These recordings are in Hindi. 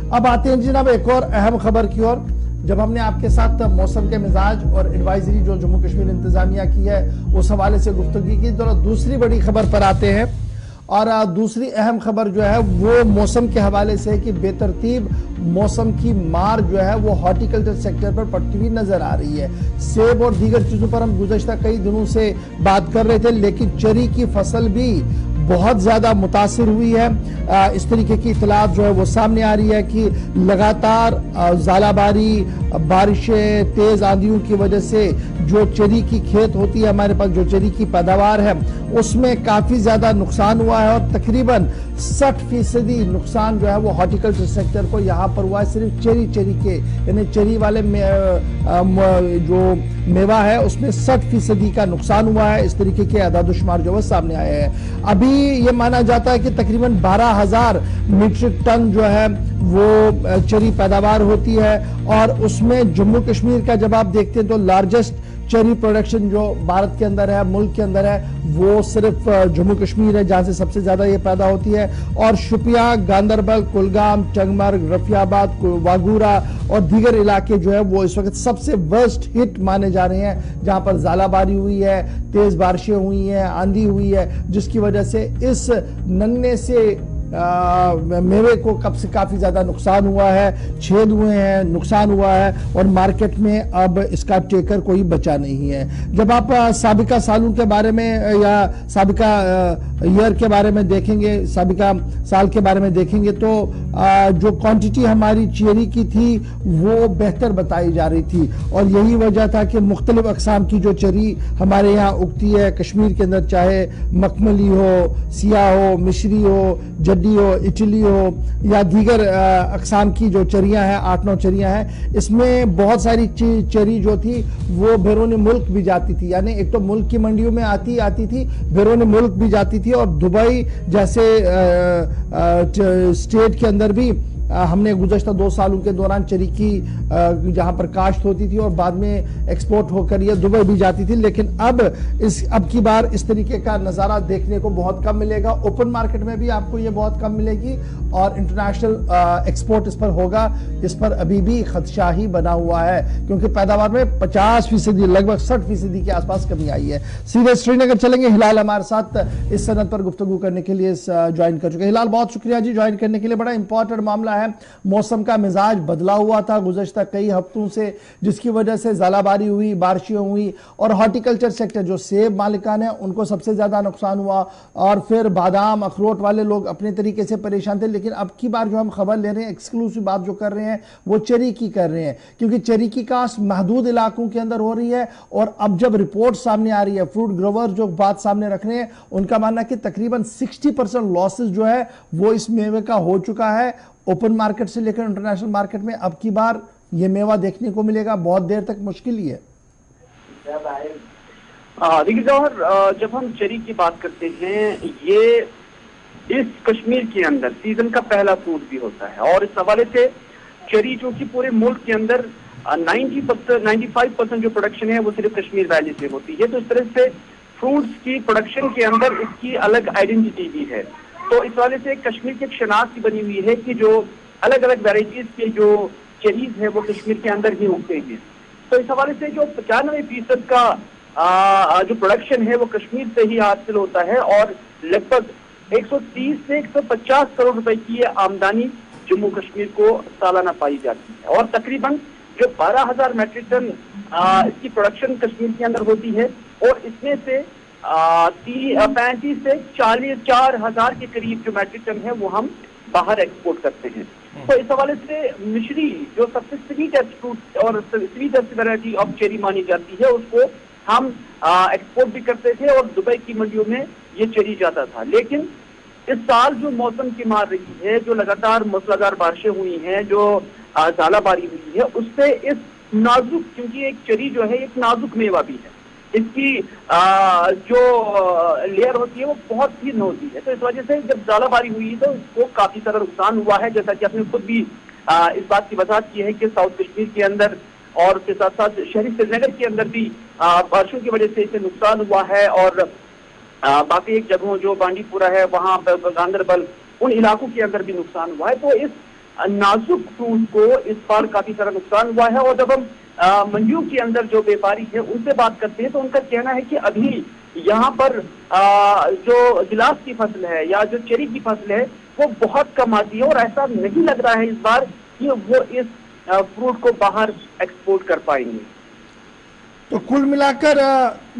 अब आते हैं जनाब एक और अहम खबर की ओर। जब हमने आपके साथ मौसम के मिजाज और एडवाइजरी जो जम्मू कश्मीर इंतजामिया की है उस हवाले से गुफ्तगू की, तो दूसरी बड़ी खबर पर आते हैं। और दूसरी अहम खबर जो है वो मौसम के हवाले से है कि बेतरतीब मौसम की मार जो है वो हॉर्टिकल्चर सेक्टर पर पड़ती हुई नजर आ रही है। सेब और दीगर चीजों पर हम गुज़श्ता कई दिनों से बात कर रहे थे, लेकिन चेरी की फसल भी बहुत ज्यादा मुतासिर हुई है। इस तरीके की इतलात जो है वो सामने आ रही है कि लगातार ज़ालाबारी, बारिशें, तेज आंधियों की वजह से जो चेरी की खेत होती है, हमारे पास जो चेरी की पैदावार है उसमें काफी ज्यादा नुकसान हुआ है। और तकरीबन 60% नुकसान जो है वो हॉर्टिकल्चर सेक्टर को यहाँ पर हुआ है। सिर्फ चेरी के यानी चेरी वाले जो मेवा है उसमें 60% का नुकसान हुआ है। इस तरीके के आदाद-ओ-शुमार जो है सामने आए हैं। अभी ये माना जाता है कि तकरीबन 12,000 मीट्रिक टन जो है वो चेरी पैदावार होती है। और उसमें जम्मू कश्मीर का जब आप देखते हैं तो लार्जेस्ट चेरी प्रोडक्शन जो भारत के अंदर है, मुल्क के अंदर है, वो सिर्फ जम्मू कश्मीर है जहां से सबसे ज्यादा ये पैदा होती है। और शुपिया, गांदरबल, कुलगाम, टंगमर्ग, रफियाबाद, वागूरा और दीगर इलाके जो है वो इस वक्त सबसे वर्स्ट हिट माने जा रहे हैं, जहां पर ज़ालाबारी हुई है, तेज बारिशें हुई हैं, आंधी हुई है, जिसकी वजह से इस नन्हे से मेवे को कब से काफी ज्यादा नुकसान हुआ है, छेद हुए हैं, नुकसान हुआ है और मार्केट में अब इसका टेकर कोई बचा नहीं है। जब आप साबिका सालों के बारे में या साबिका ईयर के बारे में देखेंगे, साबिका साल के बारे में देखेंगे तो जो क्वांटिटी हमारी चेरी की थी वो बेहतर बताई जा रही थी। और यही वजह था कि मुख्तलिफ अकसाम की जो चेरी हमारे यहाँ उगती है कश्मीर के अंदर, चाहे मखमली हो, सिया हो, मिश्री हो, जड्डी हो, इटली हो या दीगर अकसाम की जो चेरियां हैं, 8-9 चेरियां हैं, इसमें बहुत सारी चेरी जो थी वो बैरून मुल्क भी जाती थी। यानी एक तो मुल्क की मंडियों में आती थी, बैरून मुल्क भी जाती थी। और दुबई जैसे स्टेट के अंदर भी हमने गुज़श्ता 2 सालों के दौरान चेरी की जहां पर काश्त होती थी और बाद में एक्सपोर्ट होकर ये दुबई भी जाती थी। लेकिन अब की बार इस तरीके का नज़ारा देखने को बहुत कम मिलेगा। ओपन मार्केट में भी आपको ये बहुत कम मिलेगी और इंटरनेशनल एक्सपोर्ट इस पर होगा, इस पर अभी भी खदशा ही बना हुआ है, क्योंकि पैदावार में 50%, लगभग 60% के आसपास कमी आई है। सीधे श्रीनगर चलेंगे, हिलाल हमारे साथ इस सनद पर गुफ्तगू करने के लिए ज्वाइन कर चुके हैं। हिलाल, बहुत शुक्रिया जी ज्वाइन करने के लिए। बड़ा इंपॉर्टेंट मामला है, मौसम का मिजाज बदला हुआ था गुज़श्ता कई हफ्तों से, जिसकी वजह से ज़ालाबारी हुई, बारिशें हुई और हॉर्टिकल्चर सेक्टर जो सेब मालिकान है उनको सबसे ज्यादा नुकसान हुआ। और फिर बादाम, अखरोट वाले लोग अपने तरीके से परेशान थे। लेकिन अब की बार जो हम खबर ले रहे हैं, एक्सक्लूसिव बात जो कर रहे हैं वो चेरी की कर रहे हैं, क्योंकि चेरी की काश्त महदूद इलाकों के अंदर हो रही है। और अब जब रिपोर्ट सामने आ रही है, फ्रूट ग्रोवर जो बात सामने रख रहे हैं, उनका मानना है कि तकरीबन 60% लॉसेज जो है वो इस मेवे का हो चुका है। ओपन मार्केट से लेकर इंटरनेशनल मार्केट में अब की बार ये मेवा देखने को मिलेगा, बहुत देर तक मुश्किल ही है। देखिए जौहर, जब हम चेरी की बात करते हैं, ये इस कश्मीर के अंदर सीजन का पहला फ्रूट भी होता है। और इस हवाले से चेरी जो कि पूरे मुल्क के अंदर 95% जो प्रोडक्शन है वो सिर्फ कश्मीर वैली से होती है। तो इस तरह से फ्रूट्स की प्रोडक्शन के अंदर इसकी अलग आइडेंटिटी भी है। तो इस वाले से कश्मीर की एक शनाख्त बनी हुई है कि जो अलग अलग वेराइटीज के जो चेरीज है वो कश्मीर के अंदर ही उगते हैं। तो इस हवाले से जो 95% का जो प्रोडक्शन है वो कश्मीर से ही हासिल होता है। और लगभग 130 से 150 करोड़ रुपए की ये आमदनी जम्मू कश्मीर को सालाना पाई जाती है। और तकरीबन जो 12,000 मेट्रिक टन इसकी प्रोडक्शन कश्मीर के अंदर होती है और इसमें से 35 से 44,000 के करीब जो मैट्रिक टन है वो हम बाहर एक्सपोर्ट करते हैं। तो इस हवाले से मिश्री जो सबसे स्वीटेस्ट फ्रूट और स्वीटेस्ट वैरायटी ऑफ चेरी मानी जाती है, उसको हम एक्सपोर्ट भी करते थे और दुबई की मंडियों में ये चेरी जाता था। लेकिन इस साल जो मौसम की मार रही है, जो लगातार मूसलाधार बारिशें हुई हैं, जो ज़ालाबारी हुई है, उससे इस नाजुक, क्योंकि एक चेरी जो है एक नाजुक मेवा भी है, इसकी जो लेयर होती है वो बहुत ही होती है। तो इस वजह से जब ज़ालाबारी हुई तो इसको काफी सारा नुकसान हुआ है। जैसा कि आपने खुद भी इस बात की वजाहत की है कि साउथ कश्मीर के अंदर और उसके साथ साथ शहरी श्रीनगर के अंदर भी बारिशों की वजह से इसे नुकसान हुआ है। और बाकी एक जगहों जो बांडीपुरा है, वहाँ गांदरबल, उन इलाकों के अंदर भी नुकसान हुआ है। तो इस नाजुक फ्रूट को इस बार काफी सारा नुकसान हुआ है। और जब हम मंडियों के अंदर जो व्यापारी है उनसे बात करते हैं तो उनका कहना है कि अभी यहाँ पर जो गिलास की फसल है या जो चेरी की फसल है वो बहुत कम आती है और ऐसा नहीं लग रहा है इस बार कि वो इस फ्रूट को बाहर एक्सपोर्ट कर पाएंगे। तो कुल मिलाकर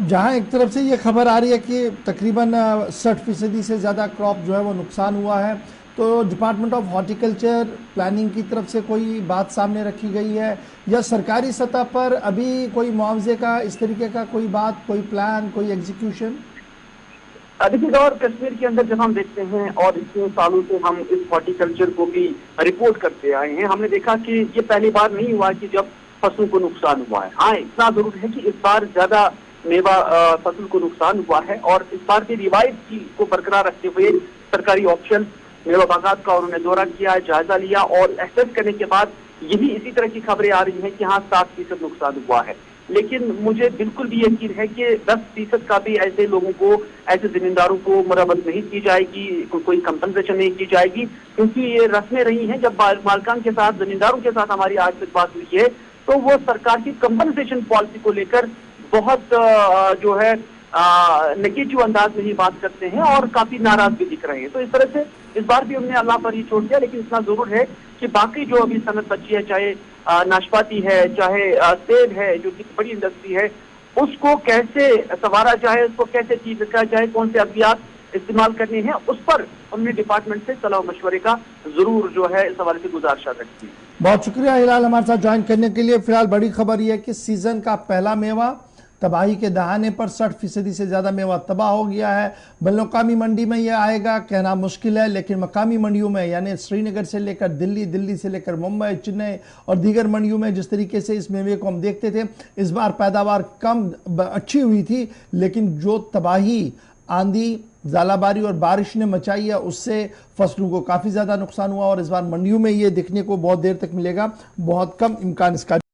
जहां एक तरफ से ये खबर आ रही है कि तकरीबन 60% से ज़्यादा क्रॉप जो है वो नुकसान हुआ है, तो डिपार्टमेंट ऑफ हॉर्टिकल्चर प्लानिंग की तरफ से कोई बात सामने रखी गई है या सरकारी सतह पर अभी कोई मुआवजे का इस तरीके का कोई बात, कोई प्लान, कोई एग्जीक्यूशन? देखिए और कश्मीर के अंदर जब हम देखते हैं और इतने सालों से हम इस हॉर्टिकल्चर को भी रिपोर्ट करते आए हैं, हमने देखा कि ये पहली बार नहीं हुआ कि जब फसलों को नुकसान हुआ है। हाँ, इतना जरूर है कि इस बार ज्यादा मेवा फसल को नुकसान हुआ है और इस बार के रिवायत को बरकरार रखते हुए सरकारी ऑप्शन मेवा बागात का उन्होंने दौरा किया, जायजा लिया और एसेस करने के बाद यही इसी तरह की खबरें आ रही हैं कि हाँ 7% नुकसान हुआ है। लेकिन मुझे बिल्कुल भी यकीन है कि 10% का भी ऐसे लोगों को, ऐसे जिम्मेदारों को मरम्मत नहीं की जाएगी, कोई कंपनसेशन नहीं की जाएगी, क्योंकि ये रस्में रही हैं। जब मालकान के साथ, जमींदारों के साथ हमारी आज तक बात हुई है तो वो सरकार की कंपनसेशन पॉलिसी को लेकर बहुत जो है नेगेटिव अंदाज में ही बात करते हैं और काफी नाराज भी दिख रहे हैं। तो इस तरह से इस बार भी हमने अल्लाह पर ही छोड़ दिया। लेकिन इतना जरूर है कि बाकी जो अभी सनत बची है, चाहे नाशपाती है, चाहे सेब है, जो कि बड़ी इंडस्ट्री है, उसको कैसे संवारा जाए, उसको कैसे चीज रखा जाए, कौन से अद्वियात इस्तेमाल करने हैं, उस पर हमने डिपार्टमेंट से सलाह मशवरे का जरूर जो है इस हवाले से गुजारिश रखी है। बहुत शुक्रिया हिलाल हमारे साथ ज्वाइन करने के लिए। फिलहाल बड़ी खबर यह है कि सीजन का पहला मेवा तबाही के दहाने पर 60% से ज़्यादा मेवा तबाह हो गया है। बैनुल-अक़वामी मंडी में यह आएगा कहना मुश्किल है, लेकिन मकामी मंडियों में यानी श्रीनगर से लेकर दिल्ली, दिल्ली से लेकर मुंबई, चेन्नई और दीगर मंडियों में जिस तरीके से इस मेवे को हम देखते थे, इस बार पैदावार कम अच्छी हुई थी, लेकिन जो तबाही आंधी, ज़ालाबारी और बारिश ने मचाई है उससे फसलों को काफ़ी ज़्यादा नुकसान हुआ और इस बार मंडियों में ये दिखने को बहुत देर तक मिलेगा, बहुत कम इम्कान इसका।